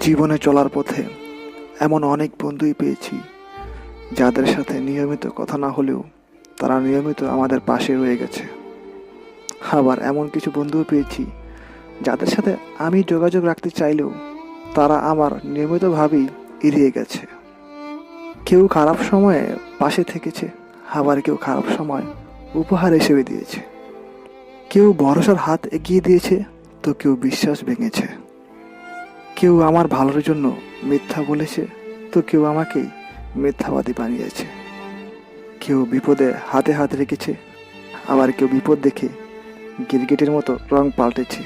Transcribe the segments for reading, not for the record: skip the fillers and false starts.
জীবনে চলার পথে এমন অনেক বন্ধুই পেয়েছি যাদের সাথে নিয়মিত কথা না হলেও তারা নিয়মিত আমাদের পাশে রয়ে গেছে। আবার এমন কিছু বন্ধুও পেয়েছি যাদের সাথে আমি যোগাযোগ রাখতে চাইলেও তারা আমার নিয়মিতভাবেই এড়িয়ে গেছে। কেউ খারাপ সময়ে পাশে থেকেছে, আবার কেউ খারাপ সময় উপহার হিসেবে দিয়েছে। কেউ ভরসার হাত এগিয়ে দিয়েছে, তো কেউ বিশ্বাস ভেঙেছে। কেউ আমার ভালোর জন্য মিথ্যা বলেছে, তো কেউ আমাকেই মিথ্যাবাদী বানিয়েছে। কেউ বিপদে হাতে হাত রেখেছে, আবার কেউ বিপদ দেখে গিরগিটির মতো রং পাল্টেছে।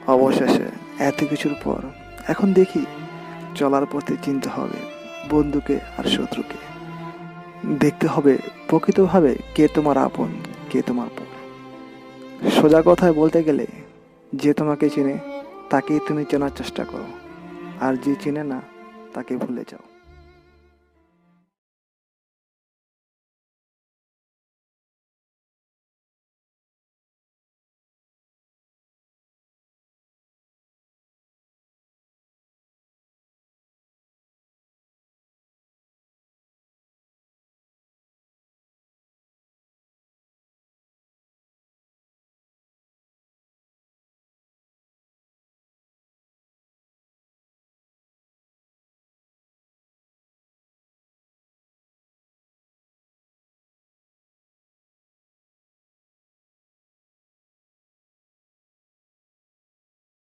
অবশেষে এত কিছুর পর এখন দেখি চলার পথে চিনতে হবে বন্ধুকে আর শত্রুকে। দেখতে হবে প্রকৃতভাবে কে তোমার আপন, কে তোমার পর। সোজা কথায় বলতে গেলে, যে তোমাকে চেনে তাকেই তুমি চেনার চেষ্টা করো, আর যে চেনে না তাকে ভুলে যাও।